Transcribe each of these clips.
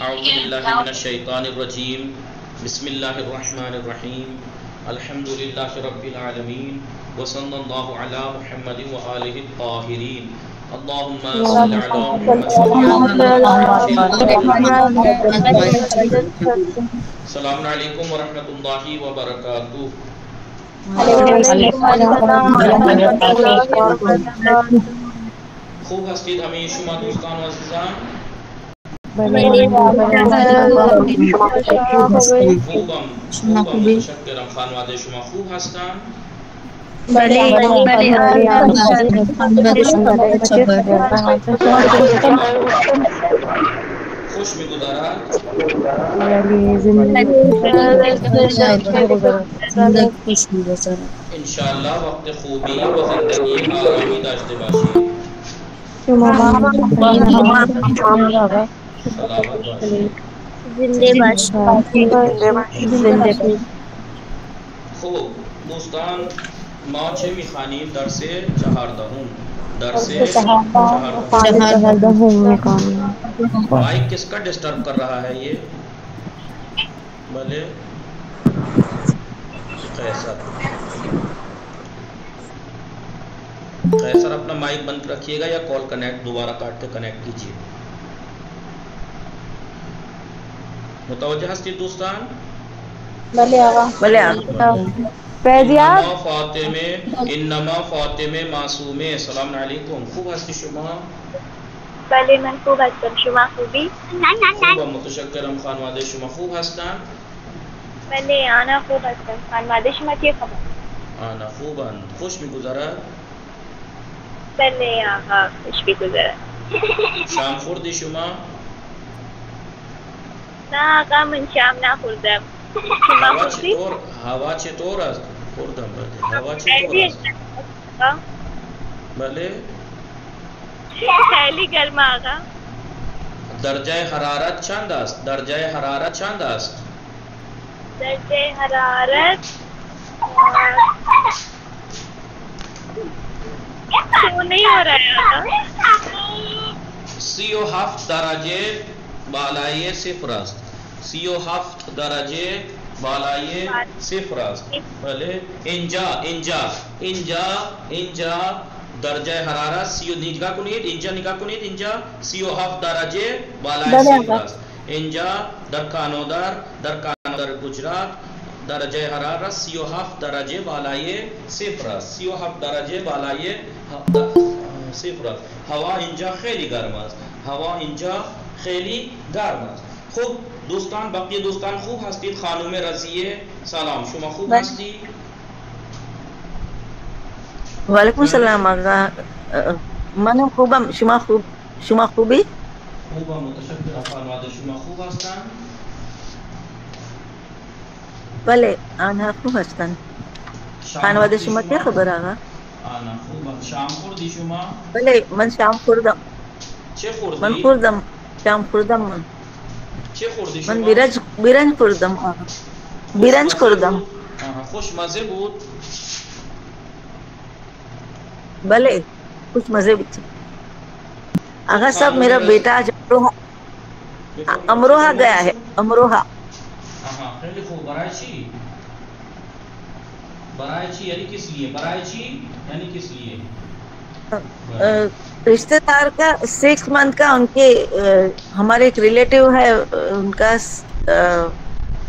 اعوذ باللہ من الشیطان الرجیم بسم اللہ الرحمن الرحیم الحمد للہ رب العالمین وصلی اللہ علی محمد وآلہ الطاہرین اللہم صل علی محمد. السلام علیکم ورحمۃ اللہ وبرکاتہ. خوب هستید همه شما دوستان و عزیزان؟ خوبم متشکرم. خانواده شما خوب هستند؟ خوش می‌گذرد؟ انشاءالله وقت خوبی و زندگی آرامی داشته باشید. سلامت باشید. خوب دوستان، ما چه میخوانیم؟ درس 14. درس 14. مائک کس کا ڈسٹرب کر رہا ہے یہ؟ بھلے قیصر اپنا مائک بند رکھیے گا یا کال کنیکٹ دوبارہ کاٹ کے کنیکٹ کیجیے. متوجہ ہستی دوستان؟ انما فاطمه معصومه. السلام علیکم. خوب هستی شما؟ بله من خوب هستم. شما خوبی؟ خوبم متشکرم. خانواده شما خوب هستند؟ بله آنا خوب هستم. خانواده شما چه خبر؟ آنا خوبن. خوش میگذرد؟ بله آقا خوش میگذرد. شام خوردی شما؟ نه آقا من شام نخوردم. شما خوردی؟ هوا چطور است؟ خوردم. بله هوا چطور است؟ بله خیلی گرم آقا. درجه حرارت چند است؟ درجه حرارت چند است؟ درجه حرارت تو نہیں ہو رہا ہے آقا. 37 درجه بالای صفر است. 37 درجه بالای صفر است. بله اینجا درجه حرارت 30 نگاه کنید. اینجا نگاه کنید. اینجا 37 درجه بالای صفر است. اینجا در کانادر گجرات درجه حرارت 37 درجه بالای صفر است. 37 درجه بالای صفر است. هوا اینجا خیلی گرم است. هوا اینجا خیلی گرم است. خوب دوستان، بقیه دوستان خوب هستید؟ خانم رضیه سلام، شما خوب هستی؟ وعلیکم السلام آقا. من خوبم. شما خوبی؟ خوبم متشکرم. خانواده شما خوب هستند؟ بله آنها خوب هستند. خانواده شما چه خبر آقا؟ آنا خوبم. شام خوردی شما؟ بله من شام خوردم. چه خوردی؟ من خوردم. شام خوردم. چه خوردی شما؟ من بیرنج خوردم آقا. بیرنج خوردم. خوش مزه بود؟ بله کچھ مزے بھی تھے آقا صاحب. میرا بیٹا آج امروہہ گیا ہے. امروہہ خیلی خوب. برای چی؟ برای چی یعنی کس لیے؟ برای چی یعنی کس لیے؟ رشتہ دار کا 6 منتھ کا ان کے ہمارے ایک ریلیٹیو ہے ان کا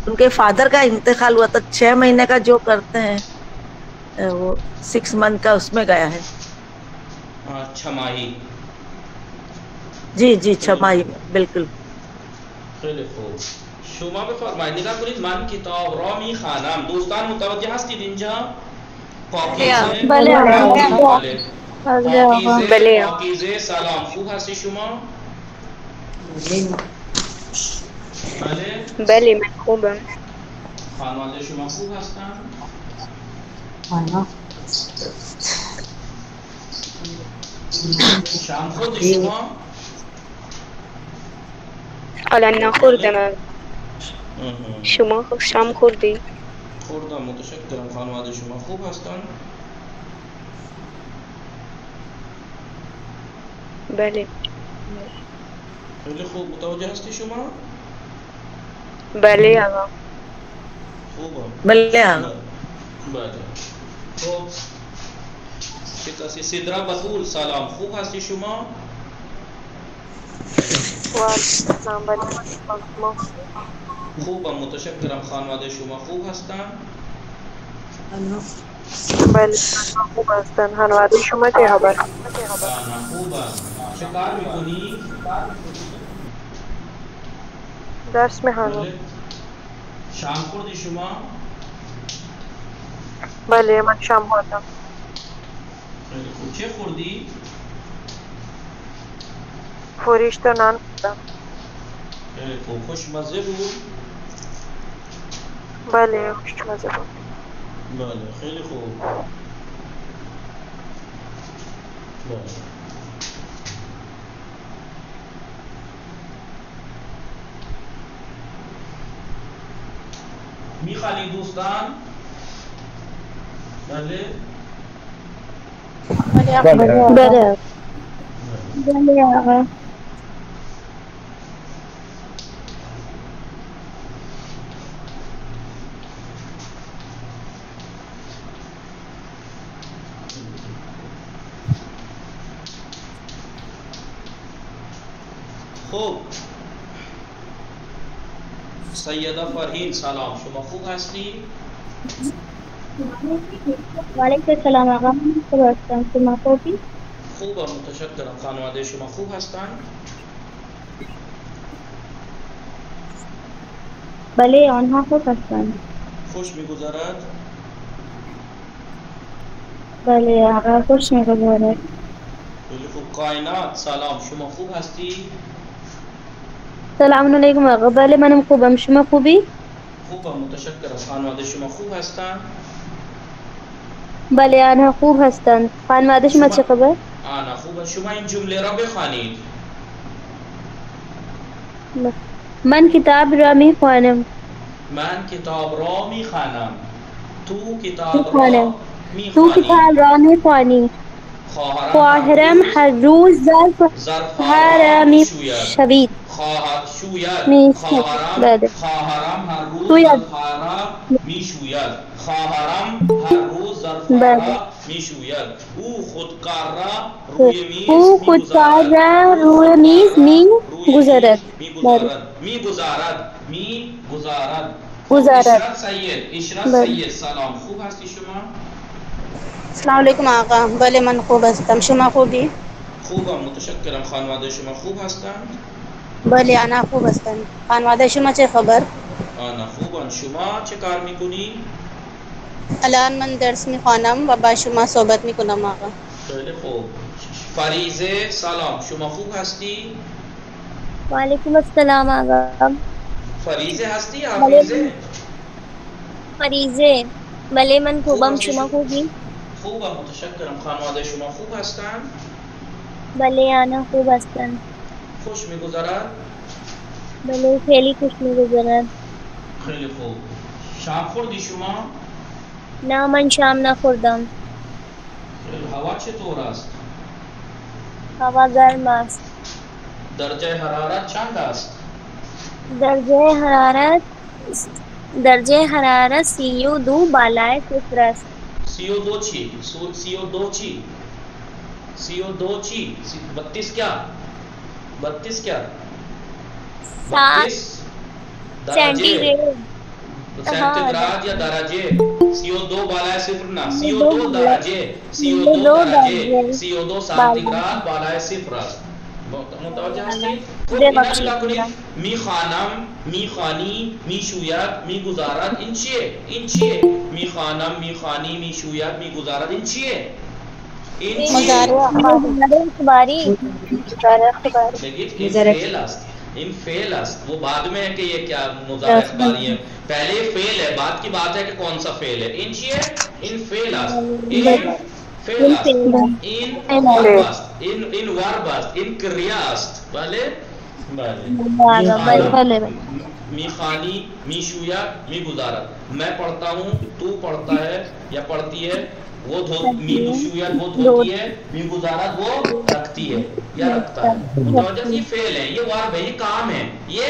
ان کے فادر کا انتقال ہوا تھا. 6 مہینے کا جو کرتے ہیں وہ 6 منتھ کا اس میں گیا ہے. چھماہی. جی چھماہی میں بالکل. خیلی خوب. شما بفرمایید. نگاه کنید من کتاب را میخوانم. دوستان متوجه هستید اینجا؟ پاکیزه سلام، خوب هستی شما؟ بله من خوبم. خانواده شما خوب هستند؟ شام خوردی شما؟ حالا نخوردم. شما شام خوردی؟ خوردم متشکرم. خانواده شما خوب هستند؟ بله. خیلی خوب. متوجه هستی شما؟ بله آقا. خوبم. بله آقا. بله. خب چه کسی؟ سدرا بطول سلام، خوب هستی شما؟ سلام. بله. خوبم متشکرم. خانواده شما خوب هستن؟ بله خوب هستن. خانواده شما چه خبر؟ نه خوبم. چه کار میکنی؟ درس میخوانم. بله. شام خوردی شما؟ بله من شام خوردم. خیلی خوب. چه خوردی؟ فوریشت و نان خوردم. خیلی خوب. خوشمزه بود؟ بله خوشمزه بود. بله خیلی خوب. بله. میخوانی دوستان؟ بله. بله. بله آقا. خب سیدہ فرحین سلام، شما خوب هستی؟ وعلیکم السلام آقا. من خوب هستم. شما خوبی؟ خوبم متشکرم. خانواده شما خوب هستن؟ بله آنها خوب هستند. خوش میگذرد؟ بله آقا خوش میگذارد. خیلی خوب. کائنات سلام، شما خوب هستی؟ سلام علیکم آقا. بله منم خوبم. شما خوبی؟ خوبم متشکرم. خانواده شما خوب هستن؟ بله آنها خوب هستند. خانواده شما چه خبر؟ آنا خوبه. شما این جمله را بخوانید. من کتاب را میخوانم. من کتاب را میخوانم. تو کتاب را تو میخوانی. کتاب را میخوانی. خواهرم هر روز ظرفها میشوید. خواهرم هر روز ظرفها میشوید. خواهرم هر روز ظرفها میشوید. او خودکار را روی میز میگذارد. اشرت سید سلام، خوب هستی شما؟ السلام علیکم آقا. بله من خوب هستم. شما خوبی؟ خوبم متشکرم. خانواده شما خوب هستند؟ بله آنها خوب هستند. خانواده شما چه خبر؟ آنا خوبن. شما چه کار میکنی؟ الان من درس میخوانم و با شما صحبت میکنم آقا. خیلی خوب. فریزه سلام، شما خوب هستی؟ وعلیکم السلام آقا. فریزه هستی یا حفیظه؟ فریزه. بله من خوبم. شما خوبی؟ خوبم متشکرم. خانواده شما خوب هستند؟ بله آنها خوب هستند. خوش میگذرد؟ بله خیلی خوش میگذرد. خیلی خوب. شام خوردی شما؟ نه من شام نخوردم. هوا چطور است؟ هوا گرم است. درجه حرارت چند است؟ درجه حرارت 32 بالای صفر است. 32 چی؟ 32 چی؟ 32 کیا؟ 32 کیا؟ 32 سینٹیگریڈ یا درجه؟ 32 بالای صفر نه، 32 درجه 32 سانتیگراد بالای صفر است. متوجه هستید؟ خب اینا نگاه کنید. میخوانم، میخوانی، میشوید، میگذارد. این چیه؟ این چیه؟ میخوانم، میخوانی، میشوید، میگذارد. این چیه؟ این چیه؟ بگید این فعل است. این فعل است. وہ بعد میں ہے کہ یہ کیا مضارع اخباری ہے. پہلے یہ فعل ہے، بعد کی بات ہے کہ کون سا فعل ہے. ان چیه؟ ان فعل است. این فعل است. این ورب است. این ورب است. این کریا است. بله؟ بله. میخوانی، میشوید، میگذارد. میں پڑھتا ہوں، تو پڑھتا ہے یا پڑھتی ہے. وہ میشوید وہ دھوتی ہے، میگذارد وہ رکھتی ہے یا رکھتا ہے. متوجہ؟ یہ فعل ہے، یہ ورب ہے، یہ کام ہے. یہ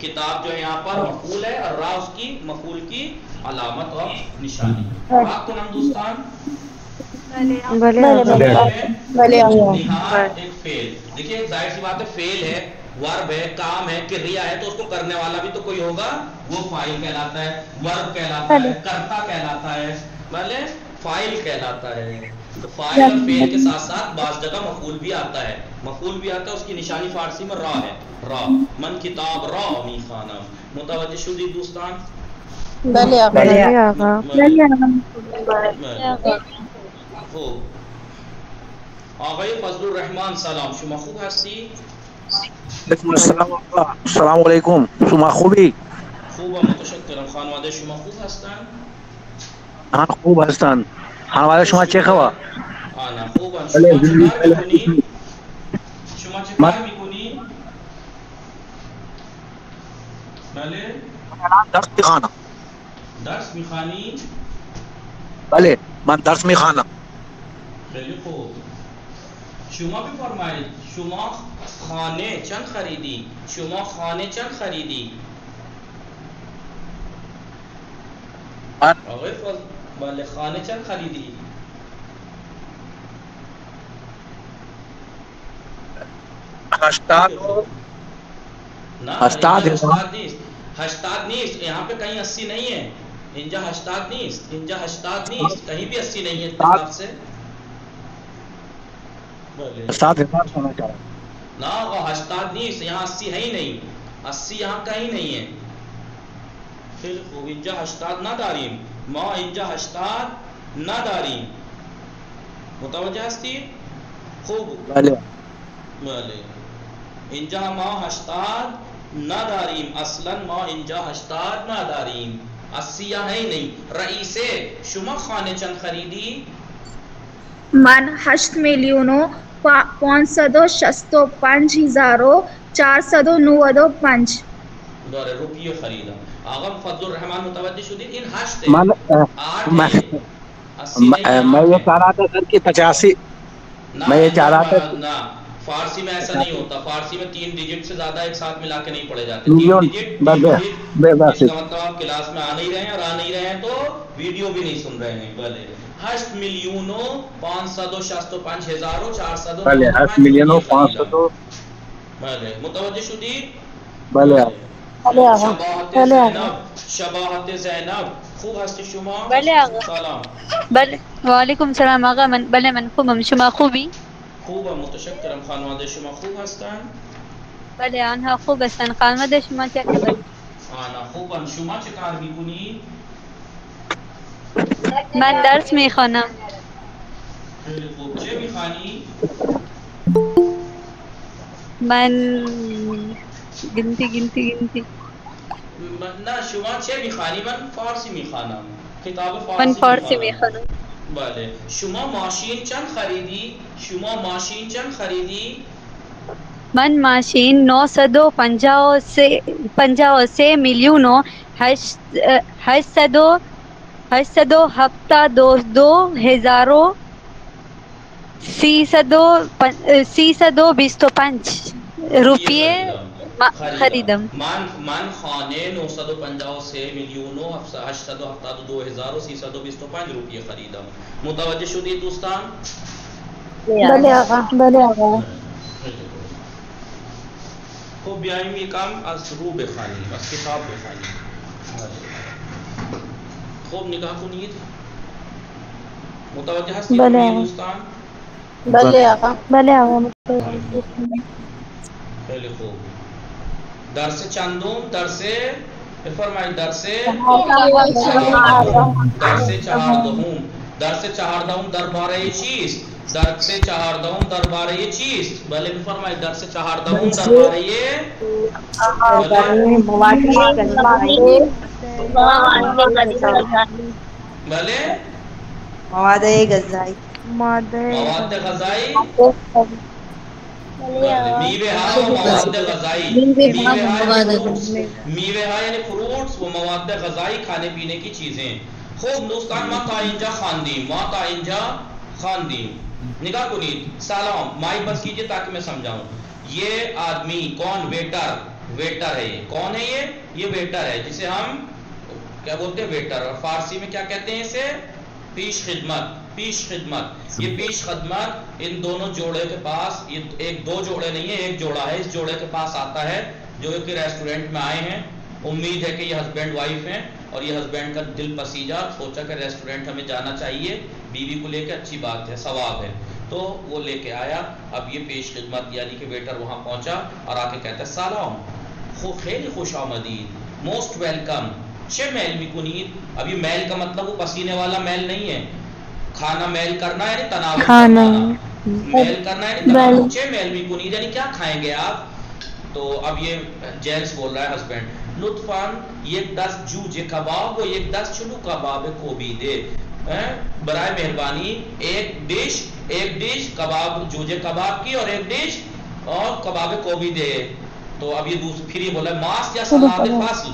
کتاب جو ہے یہاں پر مفعول ہے اور را اس کی مفعول کی علامت اور نشانی. آپ کو نام دوستان نہاد ایک فعل. دیکھیے ظاہر سی بات ہے فعل ہے, ورب ہے, کام ہے, کریا ہے, تو اس کو کرنے والا بھی تو کوئی ہوگا, وہ فاعل کہلاتا ہے, ورب کہلاتا ہے, کرتا کہلاتا ہے, بھلے فاعل کہلاتا ہے. تو فاعل اور فعل کے ساتھ ساتھ بعض جگہ مفعول بھی آتا ہے. مفعول بھی آتا ہے, اس کی نشانی فارسی میں را ہے. را من کتاب را می خانم. متوجہ شدید دوستان؟ بله آقا. خوب. آقای فضل الرحمن سلام, شما خوب هستی؟ السلام علیکم. شما خوبی؟ خوبم متشکرم. خانواده شما خوب هستن؟ ها خوب هستن. خانواده شما چه خبر؟ آنا خوبم. شما چه کار میکنی؟ شما چه کار میکنی؟ بله؟ درس میخوانم. درس میخوانی؟ بله من درس میخوانم. خیلی خوب. شما بفرمایید شما خانه چند خریدی؟ شما خانه چند خریدی؟ آقای فضل بله خانه چند خریدی؟ 80 نیست. 80 نیست. یہاں پہ کہیں 80 نہیں ہے. انجا 80 نیست. انجا 80 نیست. کہیں بھی 80 نہیں ہے اتفاق سے. نا وہ 80 نیست. یہاں 80 ہے ہی نہیں. 80 یہاں کہیں نہیں ہے. پھر خوب انجا 80 نہ داریم. ما انجا 80 نہ داریم. متوجہ ہستی؟ خوب. بله. اینجا ما 80 نداریم. اصلا ما اینجا 80 نداریم. 80 ہے نہیں. رئیسے شما خانه چند خریدی؟ من 8,565,495 داره روپیه خریدم. آقا فضل الرحمن متوجه شدید؟ این 8 ہے. میں یہ چاہ رہا تھا سر کہ 85. میں یہ چاہ رہا تھا نہ فارسی میں ایسا نہیں ہوتا. فارسی میں 3 ڈیجٹ سے زیادہ ایک ساتھ ملا کے نہیں پڑھے جاتے. 3 ڈیجٹ اس کا مطلب آپ کلاس میں آ نہیں رہے ہیں, اور آ نہیں رہے ہیں تو ویڈیو بھی نہیں سن رہے ہیں. بھلے 8,565,495 بھلے 8,500,000 بھلے متوجہ شدید؟ بھلے شباہت زینب خوب هستی شما؟ بله آقا. سلام. بله وعلیکم السلام آقا. من بله من خوبم. شما خوبی؟ خوبم متشکرم. خانواده شما خوب هستن؟ بله آنها خوب هستند. خانواده شما چه خبر؟ آنا خوبم. شما چه کار میکنی؟ من درس میخوانم. خیلی خوب. چه میخوانی؟ من گنتی نه شما چه میخوانی؟ من فارسی میخوانم. کتاب فارسی من فارسی میخوانم. بله. شما ماشین چند خریدی؟ شما ماشین چند خریدی؟ من ماشین 952,325 روپیه خریدم. من خانه 953,872,325 روپیه خریدم. متوجه شدید دوستان؟ بله آقا. بله آقا. خب بیاییم یکم از رو بخوانیم, از کتاب بخوانیم. خوب نگاه کنید. متوجه هستید دوستان؟ بله آقا. بله آقا. خیلی خوب. درس چندم؟ درس بفرمایید. درس 14. درس 14 درباره چیست؟ درس 14 درباره چیست؟ بله بفرمایید. درس 14 درباره بله مواد غذایی. مواد غذایی. میوه ها و مواد غذایی. میوه ها یعنی فروٹس و مواد غذایی, کھانے پینے کی چیزیں. خوب دوستان ما تا اینجا خواندیم. نگاہ کنید. سلام. مائک بس کیجئے تاکہ میں سمجھاؤں. یہ آدمی کون؟ ویٹر ہے یہ. کون ہے یہ ویٹر ہے جسے ہم کیا بولتے ہیں ویٹر, اور فارسی میں کیا کہتے ہیں اسے پیش خدمت. پیش خدمت, یہ پیش خدمت ان دونوں جوڑے کے پاس, یہ ایک دو جوڑے نہیں ہے ایک جوڑا ہے, اس جوڑے کے پاس آتا ہے جو کہ ریسٹورنٹ میں آئے ہیں. امید ہے کہ یہ ہسبینڈ وائف ہیں اور یہ ہسبینڈ کا دل پسیجا سوچا کہ ریسٹورنٹ ہمیں جانا چاہیے بیوی کو لے کے, اچھی بات ہے ثواب ہے, تو وہ لے کے آیا. اب یہ پیش خدمت یعنی کہ ویٹر وہاں پہنچا اور آ کے کہتا ہے سلام, خیلی خوش آمدید, موسٹ ویلکم, چھ میل میکنید. اب یہ میل کا مطلب وہ پسینے والا میل نہیں ہے, کھانا میل کرنا یعنی تناول کرنا, میل کرنا یعنی تناول. چھ میل میکنید یعنی کیا کھائیں گے آپ. تو اب یہ جینس بول رہا ہے ہسبینڈ, لطفاً یک دست جوجے کباب و یک دست چلو کباب کو بھی دے, برائے مہربانی ایک ڈش کباب جوجے کباب کی اور ایک ڈش اور کباب کو بھی دے. تو اب یہ پھر یہ بولا ماست یا سلاد فصل,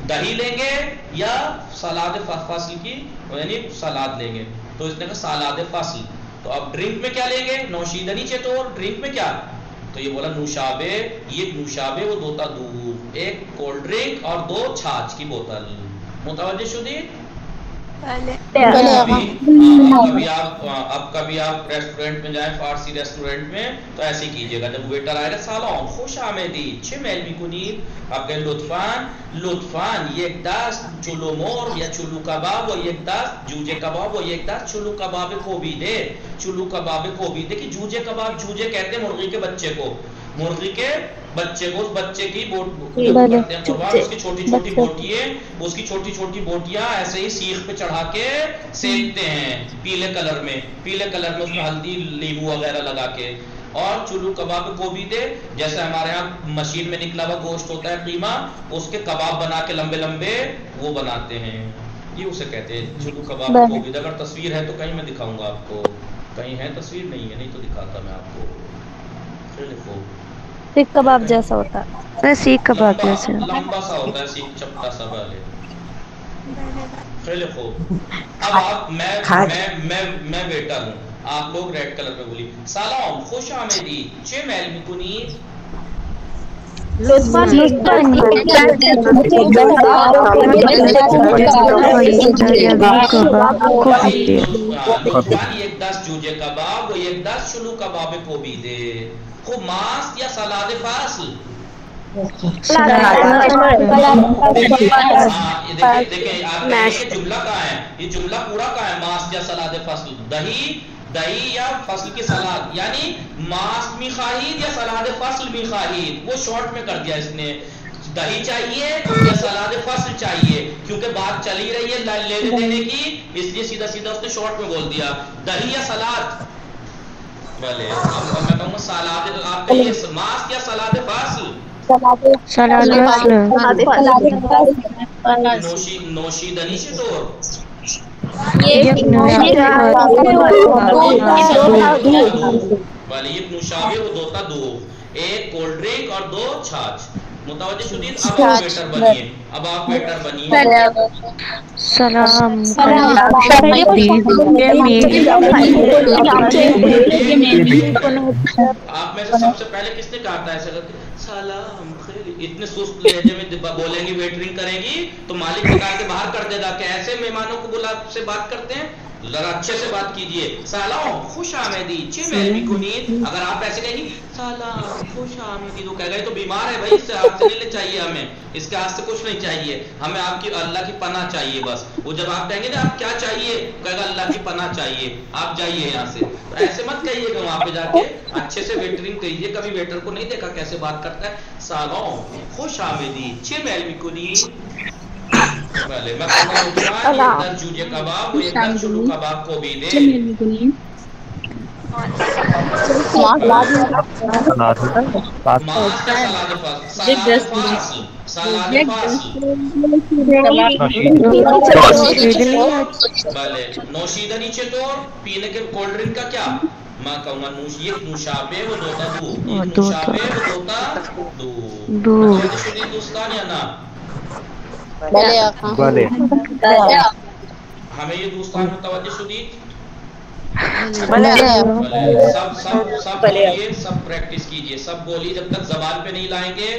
دہی لیں گے یا سلاد فصل کی یعنی سلاد لیں گے. تو اس نے کہا سلاد فصل. تو اب ڈرنک میں کیا لیں گے, نوشیدنی چطور, ڈرنک میں کیا. تو یہ بولا نوشابے, یہ نوشابے وہ دوتا دودھ, ایک کولڈ ڈرنک اور دو چھاچ کی بوتل. متوجہ شدی. اب کبھی آپ ریسٹورنٹ میں جائیں, فارسی ریسٹورنٹ میں, تو ایسے کیجیے گا جب ویٹر آئے گا سلام خوش آمدید چھ میل میکنید, آپ کہیں لطفاً یک دست چلو مور یا چلو کباب و یک دست جوجے کباب و یک دست چلو کباب کو بھی دے. چلو کباب کو بھی دے کہ جوجے کباب, جوجے کہتے ہیں مرغی کے بچے کو, مرغی کے بچے کو, اس بچے کی کرتے ہیں قربان, اس کی چھوٹی چھوٹی بوٹیاں, اس کی چھوٹی چھوٹی بوٹیاں ایسے ہی سیخ پہ چڑھا کے سینکتے ہیں پیلے کلر میں اس میں ہلدی لیمو وغیرہ لگا کے. اور چلو کباب کو بھی دے, جیسے ہمارے یہاں مشین میں نکلا ہوا گوشت ہوتا ہے قیمہ, اس کے کباب بنا کے لمبے لمبے وہ بناتے ہیں, یہ اسے کہتے ہیں چلو کباب کو بھی. اگر تصویر ہے تو کہیں میں دکھاؤں گا آپ کو, کہیں ہے تصویر, نہیں ہے نہیں تو دکھاتا میں آپ کو. سیخ کباب جیسا ہوتا ہے, سیخ کباب جیسا لمبا سا ہوتا ہے, سیخ چپٹا سا والے. خیلی خوب. اب آپ میں ویٹر ہوں, آپ لوگ ریڈ کلر پہ بولی سلام خوش آمدید چھ میل میکنید. ایک دس جوجے کباب و ایک دس چلو کباب کو بھی دے. خوب ماست یا سلاد فصل. دیکھیں آپ جملہ کہاں ہے, یہ جملہ پورا کہاں ہے, ماست یا سلاد فصل. دہی یا فصل کی سلاد, یعنی ماست می خواہید یا سلاد فصل می خواہید, وہ شارٹ میں کر دیا اس نے. دہی چاہیے یا سلاد فصل چاہیے, کیونکہ بات چلی رہی ہے لینے دینے کی, اس لیے سیدھا اس نے شارٹ میں بول دیا دہی یا سلاد. بھلے اب میں کہوں گا سلاد, آپ کہیے ماست یا سلاد فصل. نوشیدنی چطور. والی ایک نوشابے وہ دوتا دو, ایک کولڈ ڈرنک اور دو چھاچ. متوجہ شدید. اب آپ ویٹر بنیے. سلام آپ میں سے سب سے پہلے کس نے کہا تھا ایسا سلام خیر, اتنے سست لہجے میں بولیں گی ویٹرنگ کریں گی تو مالک نکال کے باہر کر دے گا کہ ایسے مہمانوں کو بلا سے بات کرتے ہیں. ذرا اچھے سے بات کیجئے. سلام خوش آمدید چھ میل میکنید. اگر آپ ایسے کہیں گی سلام خوش آمدید, وہ کہے گا یہ تو بیمار ہے بھائی, اس سے ہاتھ سے نہیں لے چاہیے ہمیں, اس کے ہاتھ سے کچھ نہیں چاہیے ہمیں, آپ کی اللہ کی پناہ چاہیے بس. وہ جب آپ کہیں گے نا آپ کیا چاہیے, کہے گا اللہ کی پناہ چاہیے, آپ جائیے یہاں سے. تو ایسے مت کہیے گا, وہاں پہ جا کے اچھے سے ویٹرنگ کریے. کبھی ویٹر کو نہیں دیکھا کیسے بات کرتا ہے, سلام خوش آمدید چھ میل میکنید. بھلے میں کہوں گا ایک دس جوجے کباب و ایک دس چلو کباب کو بھی دے. نوشیدنی چطور, پینے کے کولڈ ڈرنک کا کیا. میں کہوں گا نوشابے وہ دوتا دودھ, نوشابے وہ دوتا دودھ. دوستان یا نا ہمیں یہ دوستان متوجہ شدید. سب بولیے, سب پریکٹس کیجئے, سب بولیے. جب تک زبان پہ نہیں لائیں گے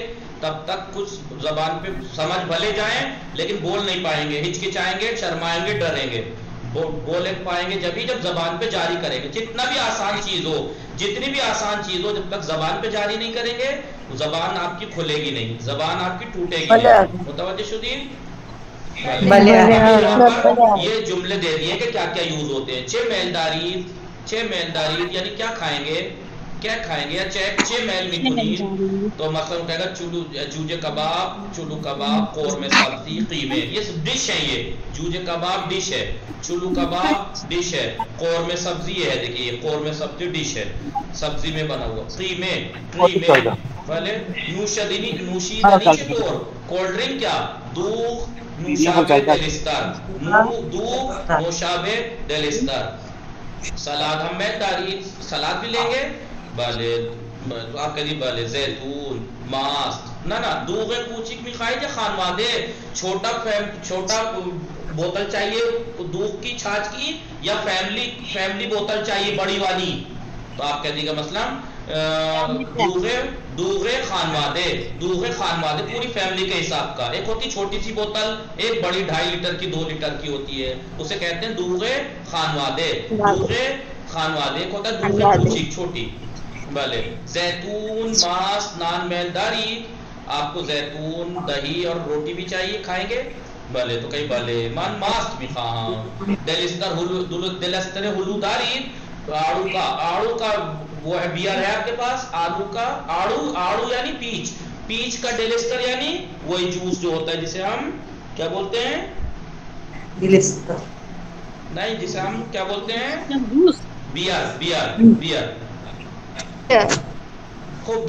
تب تک کچھ زبان پہ سمجھ بھلے جائیں لیکن بول نہیں پائیں گے، ہچکچائیں گے، شرمائیں گے، ڈریں گے. بول پائیں گے جب زبان پہ جاری کریں گے. جتنا بھی آسان چیز ہو، جتنی بھی آسان چیز ہو، جب تک زبان پہ جاری نہیں کریں گے زبان آپ کی کھلے گی نہیں، زبان آپ کی ٹوٹے گی نہیں. متوجہ شدید؟ یہ جملے دے دیے کہ کیا کیا یوز ہوتے ہیں. چھ میل دارید یعنی کیا کھائیں گے یا چھ میل میکنید. تو مثلا کہے گا جوجے کباب، چولو کباب، قورمے سبزی، قیمے. یہ ڈش ہے، یہ جوجے کباب ڈش ہے، چولو کباب ڈش ہے، قورمے سبزی ہے. دیکھیے یہ قورمے سبزی ڈش ہے، سبزی میں بنا ہوا. قیمے پہلے نوشیدنی چطور، کولڈ ڈرنک کیا، دوغ نوشابہ دلستر، دوغ نوشابہ دلستر. سلاد ہم میں تاریخ سلاد بھی لیں گے. بلے آپ کہہ دی بلے زیتون ماست نہ دوغ کوچک بھی کھائے جا خانوادے. چھوٹا بوتل چاہیے دوغ کی چھاچ کی یا فیملی بوتل چاہیے بڑی والی. تو آپ کہہ دی گا مثلا دوغ خانوادے پوری فیملی کے حساب کا. ایک ہوتی چھوٹی سی بوتل، ایک بڑی 2.5 لیٹر کی 2 لیٹر کی ہوتی ہے، اسے کہتے ہیں دوغ خانوادے. ایک ہوتا ہے دوغ کوچک چھوٹی. بھلے زیتون ماست نان میل داری، آپ کو زیتون دہی اور روٹی بھی چاہیے، کھائیں گے. بھلے تو کہیں بھلے مان ماست بھی کھاں. دلستر ہلو داری، آڑو کا وہ ہے بیئر ہے آپ کے پاس. آڑو یعنی پیچ کا ڈیلسٹر یعنی وہی جوس جو ہوتا ہے جسے ہم کیا بولتے ہیں، نہیں جسے ہم کیا بولتے ہیں، بیئر. خوب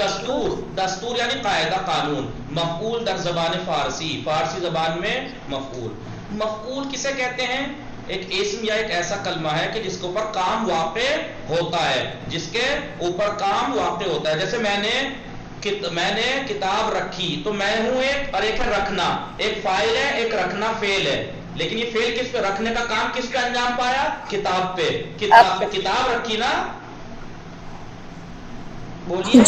دستور یعنی قاعدہ قانون. مفعول در زبان فارسی زبان میں مفعول کسے کہتے ہیں؟ ایک اسم یا ایک ایسا کلمہ ہے کہ جس کے اوپر کام واقع ہوتا ہے. جیسے میں نے کتاب رکھی تو میں ہوں ایک، اور ایک ہے رکھنا. ایک فاعل ہے، ایک رکھنا فعل ہے. لیکن یہ فعل کس پہ، رکھنے کا کام کس پہ انجام پایا، کتاب پہ. کتاب رکھی نا، بولیے.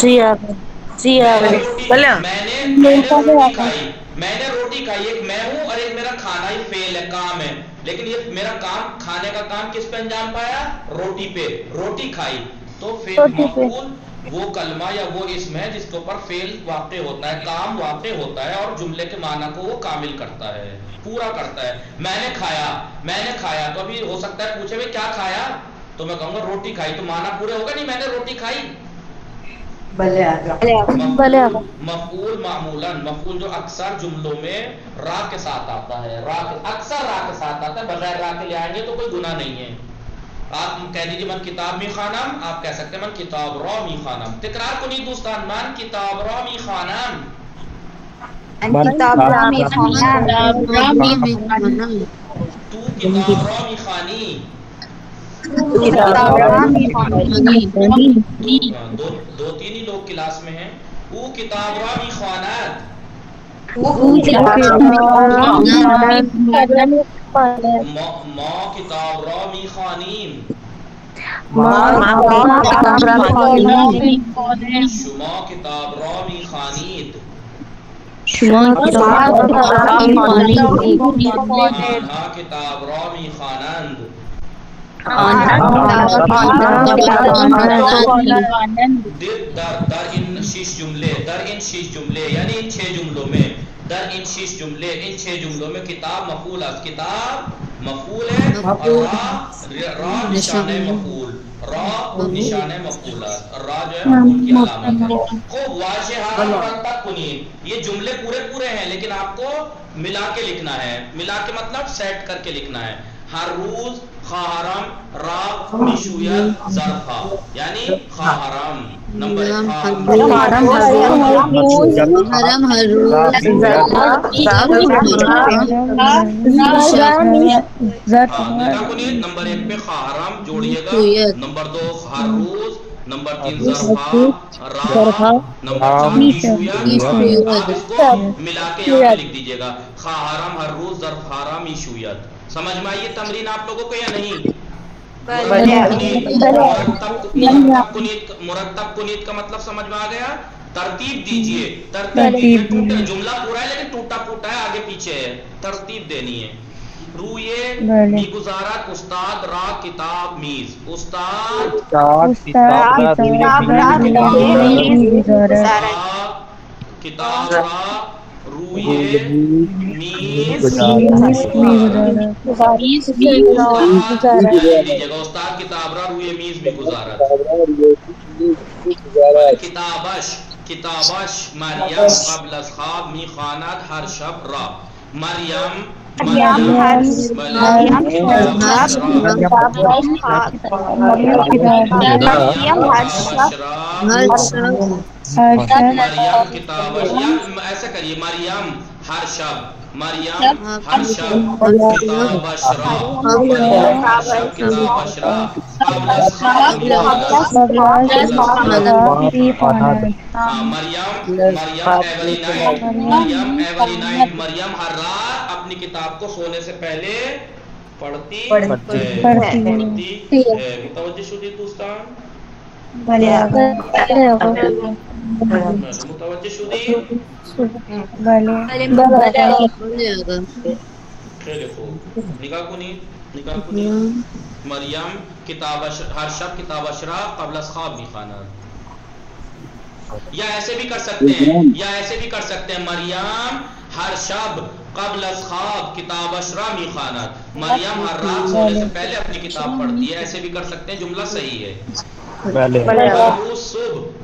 میں نے روٹی کھائی. ایک میں ہوں اور ایک میرا کھانا، یہ فعل ہے، کام ہے. لیکن یہ میرا کام، کھانے کا کام کس پہ انجام پایا، روٹی پہ. روٹی کھائی. تو مفعول وہ کلمہ یا وہ اسم ہے جس کے اوپر فعل واقع ہوتا ہے، کام واقع ہوتا ہے اور جملے کے معنی کو وہ کامل کرتا ہے، پورا کرتا ہے. میں نے کھایا تو ابھی ہو سکتا ہے پوچھے کیا کھایا، تو میں کہوں گا روٹی کھائی. تو معنی پورے ہوگا نہیں، میں نے روٹی کھائی. مفعول معمولاً، مفعول جو اکثر جملوں میں را کے ساتھ آتا ہے، اکثر را کے ساتھ آتا ہے. بغیر را کے لے آئیں گے تو کوئی گناہ نہیں ہے. آپ کہہ دیجیے من کتاب می خانم، آپ کہہ سکتے ہیں من کتاب را می خانم. تکرار کو نہیں دوستان، من کتاب را می خانم، کتاب را می خوانم، تو کتاب را می خوانی. دو تین ہی لوگ کلاس میں ہیں. او کتاب را می خواند، ما کتاب را می خوانیم، شما کتاب را می خوانید، آنها کتاب را می خوانند. در ان 6 جملے یعنی ان 6 جملوں میں، ان 6 جملوں میں کتاب مفعول ہے، اور را نشانہ مفعول، را جو ہے مفعول کی علامت ہے. خوب واضح مرتب کنید. یہ جملے پورے ہیں لیکن آپ کو ملا کے لکھنا ہے. ملا کے مطلب سیٹ کر کے لکھنا ہے. ہر روز خواہرم را میشوید ظرفا، یعنی خواہرم نمبر نمبر 1 پہ خواہرم جوڑیے گا، نمبر 2 ہر روز، نمبر 3 ظرفا را، نمبر 4 میشوید. آپ اس کو ملا کے یہاں پہ لکھ دیجیے گا، خواہرم ہر روز ظرفا میشوید. سمجھ میں آئی یہ تمرین آپ لوگوں کو یا نہیں؟ مرتب کنیت کا مطلب سمجھ میں آ گیا. ترتیب دیجئے. ترتیب جملہ پورا ہے لیکن ٹوٹا پھوٹا ہے, آگے پیچھے ہے, ترتیب دینی ہے. روئے میگزارت استاد را کتاب میز. استاد کتاب را روئے میز استاد کتاب را روئے میز میں گزارت. کتابش مریم قبل از خواب می خواند ہر شب را. مریم ایسا کریے, مریم ہر شب, مریم ہر شب کتابش را, مریم ہر شب کتابش را قبل از خواب مریم ہر رات اپنی کتاب کو سونے سے پہلے پڑھتی ہے. متوجہ شدید دوستان, متوجہ شدید. نگاہ کنی مریم کتاب ہر شب کتاب اشرا قبل از خواب می خواند. یا ایسے بھی کر سکتے ہیں, یا ایسے بھی کر سکتے ہیں, مریم ہر شب قبل از خواب کتاب اشرا می خواند. مریم ہر رات سونے سے پہلے اپنی کتاب پڑھتی ہے, ایسے بھی کر سکتے ہیں, جملہ صحیح ہے.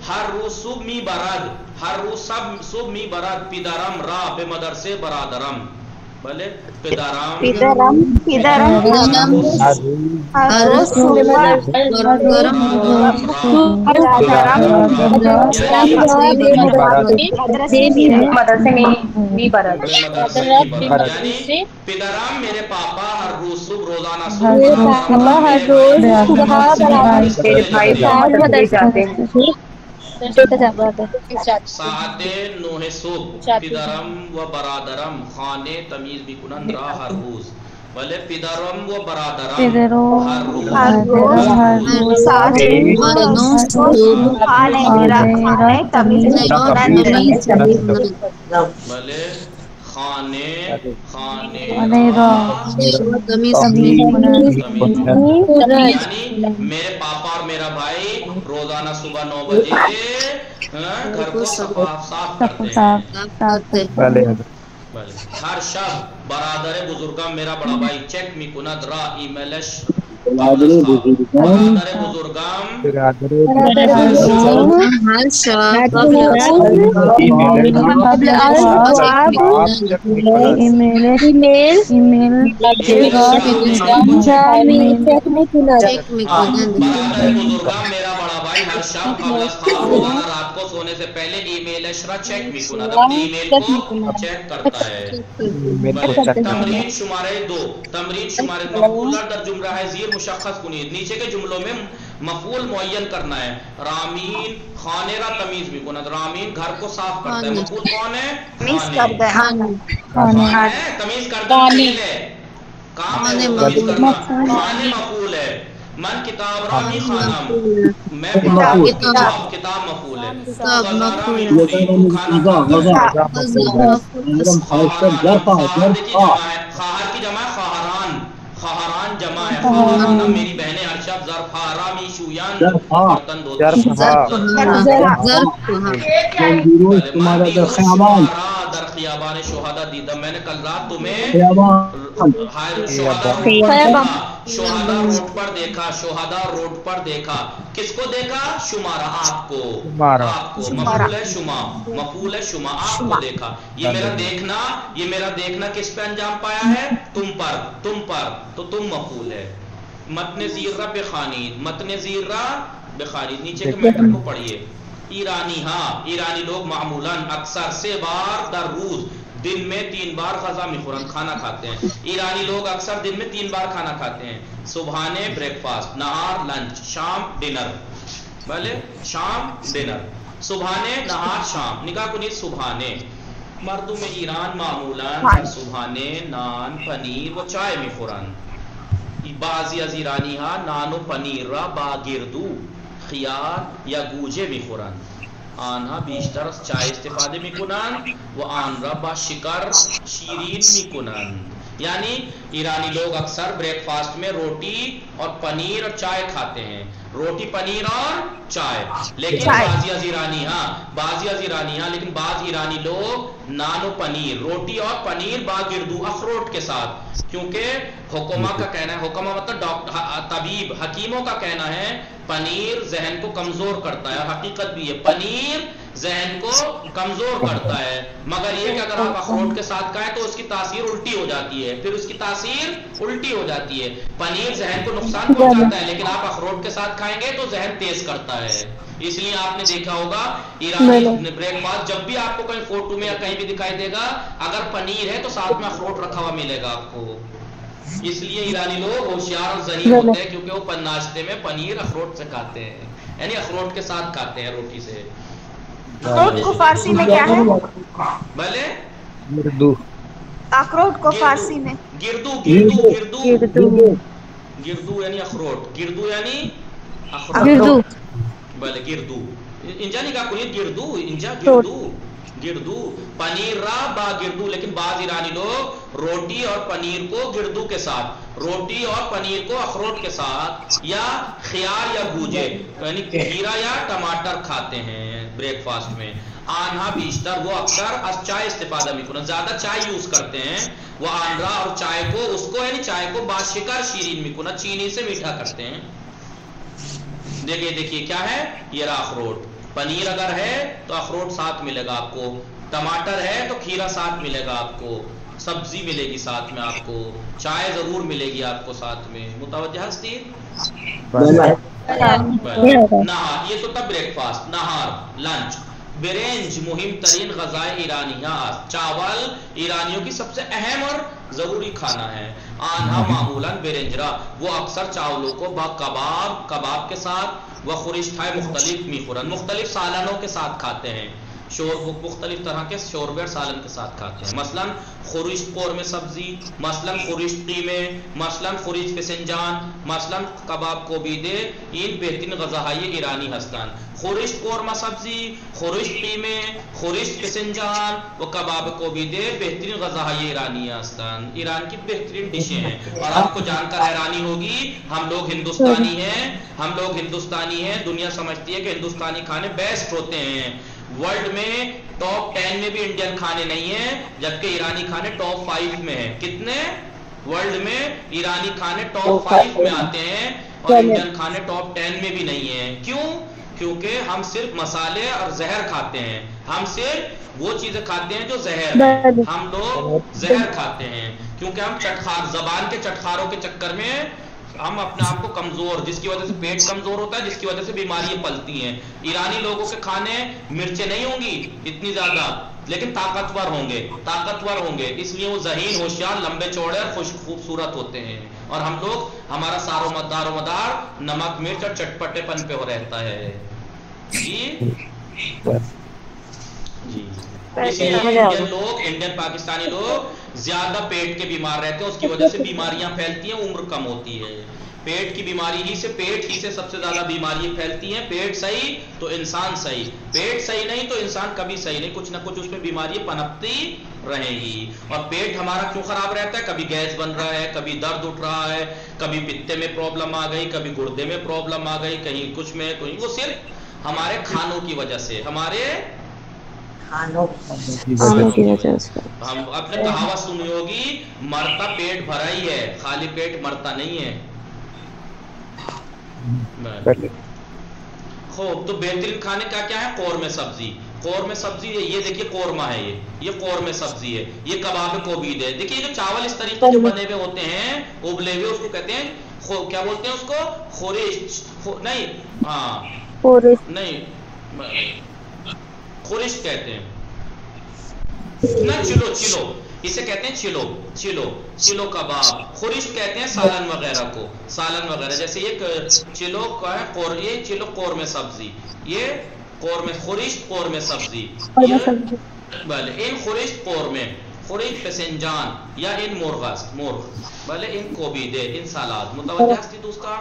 ہر روز صبح می برد, ہر روز صبح می برد پدرم را به مدرسه برادرم. بله پدرم ہر روز پدرم میرے پاپا ہر روز صبح روزانہ ساعت 9 صبح پدرم و برادرم خانه تمیز میکنند را هر روز. بله پدرم و برادرم هر روز ساعت 9 صبح خانه تمیز میکنند. بله خانه یعنی میرے پاپا اور میرا بھائی روزانہ صبح 9 بجے گھر کو صاف کرتے ہیں. ہر شب برادر بزرگم میرا بڑا بھائی چیک میکند را ای میلش. برادر بزرگم ہر شب میرا بڑا بھائی ہر شب قبل از خواب روزانہ رات کو سونے سے پہلے ای میل اشرا چیک میکند, اپنی ای میل کو چیک کرتا ہے. تمرین شمارے 2. تمرین شمارے مفعول در جملہ ہے زیر مشخص کنید. نیچے کے جملوں میں مفعول معین کرنا ہے. رامین خانے را تمیز میکند. رامین گھر کو صاف کرتا ہے. مفعول کون ہے؟ خانے. تمیز کردہ فعل ہے, کام ہے تمیز کرنا. خانے مفعول ہے. من کتاب رامی خانم, میں کتاب مفعول ہے. خواہر کی جمع خواہران, خواہران جمع ہے. خواہران میری بہنیں ہر شب ظرف رامی شویان برتن دھوتی. در خیابان شہداء دیدم, میں نے کل رات تمہیں شہداء روڈ پر دیکھا. شہداء روڈ پر دیکھا, کس کو دیکھا؟ شمارہ, آپ کو. مفعول ہے شما, مفعول ہے شما, آپ کو دیکھا. یہ میرا دیکھنا کس پہ انجام پایا ہے؟ تم پر, تو تم مفعول ہے. متن زیرہ بخانید, متن زیرہ بخانید. نیچے کے میٹر کو پڑھیے. ایرانی, ہاں ایرانی لوگ معمولاً اکثر 3 بار در روز دن میں 3 بار غذا میخورن, کھانا کھاتے ہیں. ایرانی لوگ اکثر دن میں 3 بار کھانا کھاتے ہیں. صبحانے بریک فاسٹ, نہار لنچ, شام ڈنر. بھلے شام ڈنر, صبحانے نہار شام. نگاہ کنید صبحانے. مردم ایران معمولاً صبحانے نان پنیر و چائے میخورن. بعضی از ایرانی ها نان و پنیر را با گردو خیار یا گوجه میخورند. آنها بیشتر از چای استفاده میکنند و آن را با شکر شیرین میکنند. یعنی ایرانی لوگ اکثر بریک فاسٹ میں روٹی اور پنیر اور چائے کھاتے ہیں، روٹی پنیر اور چائے. لیکن بعضی از ایرانی لیکن بعض ایرانی لوگ نان و پنیر، روٹی اور پنیر با گردو اخروٹ کے ساتھ، کیونکہ حکمہ کا کہنا ہے، حکمہ مطلب طبیب حکیموں کا کہنا ہے پنیر ذہن کو کمزور کرتا ہے، اور حقیقت بھی ہے پنیر ذہن کو کمزور کرتا ہے، مگر یہ کہ اگر آپ اخروٹ کے ساتھ کھائیں تو اس کی تاثیر الٹی ہو جاتی ہے، پھر اس کی تاثیر الٹی ہو جاتی ہے. پنیر ذہن کو نقصان پہنچاتا ہے، لیکن آپ اخروٹ کے ساتھ کھائیں گے تو ذہن تیز کرتا ہے. اس لیے آپ نے دیکھا ہوگا ایرانی بریک فاسٹ جب بھی آپ کو کہیں فوٹو میں یا کہیں بھی دکھائی دے گا، اگر پنیر ہے تو ساتھ میں اخروٹ رکھا ہوا ملے گا آپ کو. اس لیے ایرانی لوگ ہوشیار اور ذہین ہوتے ہیں، کیونکہ وہ ناشتے میں پنیر اخروٹ سے کھاتے ہیں، یعنی اخروٹ کے ساتھ کھاتے ہیں روٹی سے. اخروٹ کو فارسی میں کیا ہے؟ بھلے گردو. اخروٹ کو فارسی میں گردو گردو گردو گردو یعنی اخروٹ، گردو یعنی اخروٹ. بھلے گردو انجا نہیں کہا کوئی گردو، انجا گردو گردو پنیر را با گردو. لیکن بعض ایرانی لوگ روٹی اور پنیر کو گردو کے ساتھ، روٹی اور پنیر کو اخروٹ کے ساتھ یا خیار یا گوجے یعنی کھیرا یا ٹماٹر کھاتے ہیں بریک فاسٹ میں. آنہا بیشتر وہ اکثر از چائے استفادہ میکنن، زیادہ چائے یوز کرتے ہیں. وہ آنرا اور چائے کو اس کو یعنی چائے کو باشکر شیرین میکنن، چینی سے میٹھا کرتے ہیں. دیکھیے کیا ہے یہ رہا اخروٹ. پنیر اگر ہے تو اخروٹ ساتھ ملے گا آپ کو، ٹماٹر ہے تو کھیرا ساتھ ملے گا آپ کو، سبزی ملے گی ساتھ میں آپ کو، چائے ضرور ملے گی آپ کو ساتھ میں. متوجہ ہستی؟ نہار، یہ تو تب بریک فاسٹ. نہار لنچ. برنج مہم ترین غذائے ایرانیات، چاول ایرانیوں کی سب سے اہم اور ضروری کھانا ہے. آنہا معمولاً برنجرا وہ اکثر چاولوں کو با کباب کے ساتھ و خورشتھائے مختلف میخورن مختلف سالنوں کے ساتھ کھاتے ہیں. مختلف طرح کے شوربے اور سالن کے ساتھ کھاتے ہیں. مثلا خورشت قورمے سبزی، مثلا خورشت قیمے، مثلا خورشت فسنجان، مثلا کباب کوبیدے. این بہترین غذاهای ایرانی هستند. خورشت قورمه سبزی، خورشت قیمه، خورشت فسنجان و کباب کوبیدے بہترین غذاهای ایرانی هستند. ایران کی بہترین ڈشیں ہیں. اور آپ کو جان کر حیرانی ہوگی ہم لوگ ہندوستانی ہیں، دنیا سمجھتی ہے کہ ہندوستانی کھانے بیسٹ ہوتے ہیں. ورلڈ میں ٹاپ 10 میں بھی انڈین کھانے نہیں ہیں، جبکہ ایرانی کھانے ٹاپ 5 میں ہیں. کتنے؟ ورلڈ میں ایرانی کھانے ٹاپ 5 میں آتے ہیں اور انڈین کھانے ٹاپ 10 میں بھی نہیں ہیں. کیوں؟ کیونکہ ہم صرف مسالے اور زہر کھاتے ہیں. ہم صرف وہ چیزیں کھاتے ہیں جو زہر ہے. ہم لوگ زہر کھاتے ہیں کیونکہ ہم چٹخار، زبان کے چٹخاروں کے چکر میں ہم اپنے آپ کو کمزور، جس کی وجہ سے پیٹ کمزور ہوتا ہے، جس کی وجہ سے بیماریاں پلتی ہیں. ایرانی لوگوں کے کھانے مرچیں نہیں ہوں گی اتنی زیادہ، لیکن طاقتور ہوں گے. اس لیے وہ ذہین، ہوشیار، لمبے چوڑے اور خوبصورت ہوتے ہیں. اور ہم لوگ، ہمارا سارو مدار نمک مرچ اور چٹپٹے پن پہ رہتا ہے. جی اسی لیے انڈین پاکستانی لوگ زیادہ پیٹ کے بیمار رہتے ہیں. اس کی وجہ سے بیماریاں پھیلتی ہیں، عمر کم ہوتی ہے. پیٹ کی بیماری ہی سے، پیٹ ہی سے سب سے زیادہ بیماریاں پھیلتی ہیں. پیٹ صحیح تو انسان صحیح، پیٹ صحیح نہیں تو انسان کبھی صحیح نہیں. کچھ نہ کچھ اس میں بیماریاں پنپتی رہیں گی. اور پیٹ ہمارا کیوں خراب رہتا ہے؟ کبھی گیس بن رہا ہے، کبھی درد اٹھ رہا ہے، کبھی پتے میں پرابلم آ گئی، کبھی گردے میں پرابلم آ گئی، کہیں کچھ میں کہیں. وہ صرف ہمارے کھانوں کی وجہ سے، ہمارے ہم اپنے کہاوت سنی ہوگی، مرتا پیٹ بھرا ہی ہے، خالی پیٹ مرتا نہیں ہے. خوب. تو بہترین کھانے کا کیا ہے؟ قورمے سبزی. قورمے سبزی یہ دیکھیے قورمہ ہے، یہ قورمے سبزی ہے، یہ کباب کوبید ہے. دیکھیے جو چاول اس طریقے جو بنے ہوئے ہوتے ہیں، ابلے ہوئے، اس کو کہتے ہیں کیا بولتے ہیں اس کو؟ خورشت نہیں، نہیں خورشت کہتے ہیں نا. چلو اسے کہتے ہیں چلو کباب. خورشت کہتے ہیں سالن وغیرہ کو، سالن وغیرہ. جیسے یہ چلو کا ہے، یہ چلو قورمے سبزی، یہ قورمے خورشت قورمے سبزی. بھلے ان خورشت قورمے، خورشت فسنجان یا ان مرغ بھلے ان کوبیدے، ان سالاد. متوجہ ہستی دوستان؟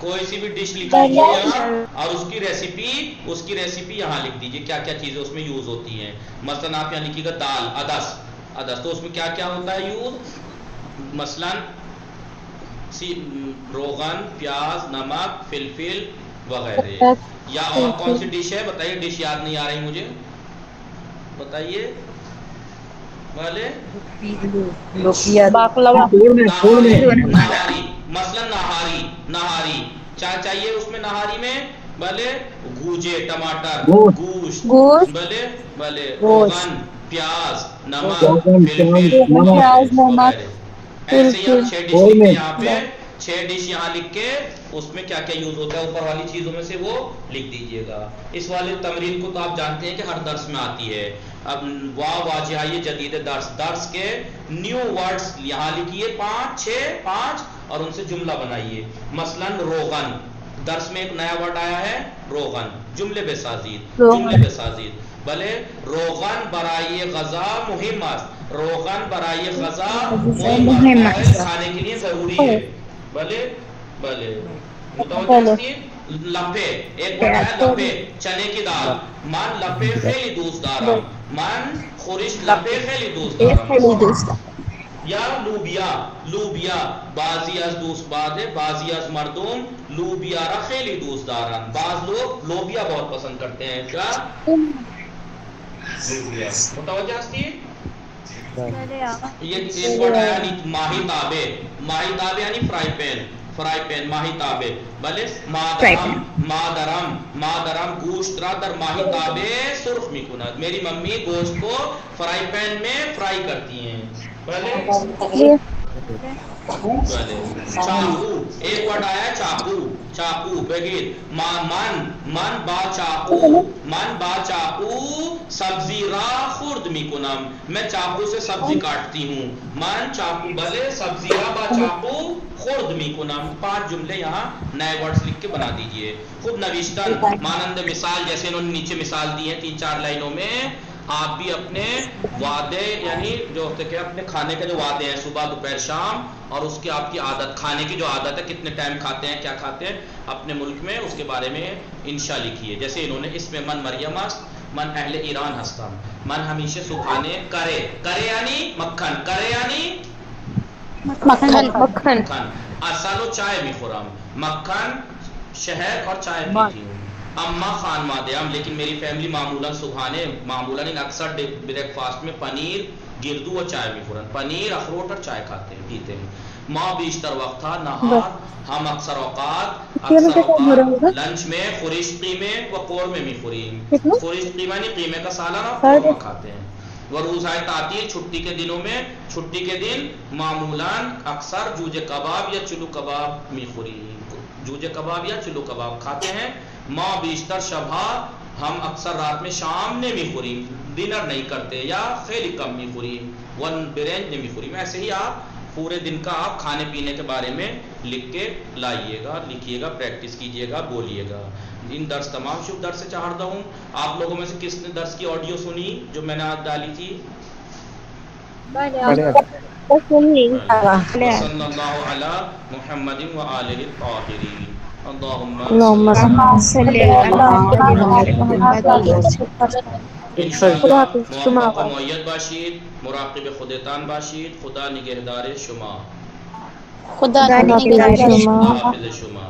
کوئی سی بھی ڈش لکھ لیجیے یہاں اور اس کی ریسیپی یہاں لکھ دیجیے کیا کیا چیزیں اس میں یوز ہوتی ہیں. مثلا آپ یہاں لکھیے گا دال ادس تو اس میں کیا کیا ہوتا ہے یوز. مثلا روغن، پیاز، نمک، فلفل وغیرہ. یا اور کون سی ڈش ہے بتائیے، ڈش یاد نہیں آ رہی مجھے بتائیے والے. نہاری مثلا نہاری کیا چاہیے اس میں نہاری میں بھلے گوجے ٹماٹر گوشت بھلے روغن پیاز نمک فلفل وغیرہ. ایسے ہی آپ 6 ڈش لکھ کے یہاں پہ 6 ڈش یہاں لکھ کے اس میں کیا کیا یوز ہوتا ہے اوپر والی چیزوں میں سے وہ لکھ دیجئے گا. اس والے تمرین کو تو آپ جانتے ہیں کہ ہر درس میں آتی ہے. اب واجہہ جدید درس کے نیو ورڈز یہاں لکھیے 5 اور ان سے جملہ بنائیے. مثلا روغن، درس میں ایک نیا ورڈ آیا ہے روغن، جملے بے سازید بھلے روغن برائے غذا مہم است، روغن برائے غذا مہم است، کھانے کے لیے ضروری ہے. بھلے لپے ایک ورڈ ہے لپے چنے کی دال. من لپے خیلی دوست دارم، من خورشت لپے خیلی دوست دارم. یا لوبیا بعضی از دوست بعضی از مردم لوبیا را خیلی دوست دارن. بعض لوگ لوبیا بہت پسند کرتے ہیں. کیا متوجہ ہستی یہ ایک ورڈ آیا ماہی تابے یعنی فرائی پین ماہی تابے. بلے مادرم گوشت را در ماہی تابے سرخ میکند، میری ممی گوشت کو فرائی پین میں فرائی کرتی ہیں. چاقو ایک ورڈ آیا چاقو بغیر من با چاقو سبزی را خورد میکنم، میں چاقو سے سبزی کاٹتی ہوں. من چاقو بلے سبزی را با چاقو خورد میکنم. 5 جملے یہاں نئے ورڈز لکھ کے بنا دیجئے. خود نوشتن مانند مثال جیسے انہوں نے نیچے مثال دی ہے 3-4 لائنوں میں. آپ بھی اپنے وعدے یعنی جو ہوتے کہ اپنے کھانے کے جو وعدے ہیں صبح دوپہر شام اور اس کی آپ کی عادت کھانے کی جو عادت ہے کتنے ٹائم کھاتے ہیں کیا کھاتے ہیں اپنے ملک میں اس کے بارے میں انشاء لکھیے. جیسے انہوں نے اس میں من مریم است، من اہل ایران ہستم، من ہمیشہ صبحانے کرے یعنی مکھن اصل و چائے میخورم، مکھن شہد اور چائے پیتی ہوں. اما خانوادہم لیکن میری فیملی معمولاً اکثر بریک فاسٹ میں پنیر گردو اور چائے میخورن، پنیر اخروٹ اور چائے کھاتے ہیں پیتے ہیں. ماں بیشتر وقت تھا نہار ہم اکثر اوقات لنچ میں خورشت قیمے و قورمے میخوریم. خورشت قیمہ یعنی قیمے کا سالن اور قورمہ کھاتے ہیں. وہ روزائے تعطیل چھٹی کے دنوں میں چھٹی کے دن معمولاً اکثر جوجے کباب یا چلو کباب میخوریم، جوجے کباب یا چلو کباب کھاتے ہیں. ماں بیشتر شبہ ہم اکثر رات میں شام نے میخوریم، ڈنر نہیں کرتے یا خیلی کم میخوریم، ون برنج نے میخوریم. ایسے ہی آپ پورے دن کا آپ کھانے پینے کے بارے میں لکھ کے لائیے گا، لکھیے گا، پریکٹس کیجیے گا، بولیے گا. ان درس تمام شب درس سے چاہتا ہوں. آپ لوگوں میں سے کس نے درس کی آڈیو سنی جو میں نے آج ڈالی تھی؟ صلی اللہ علی محمد و آلہ الطاہرین. اللہم صلی موفق و معید باشید، مراقب خودتان باشید. خدا نگہدار شما، خدا نگہدار شما. حافظ شما.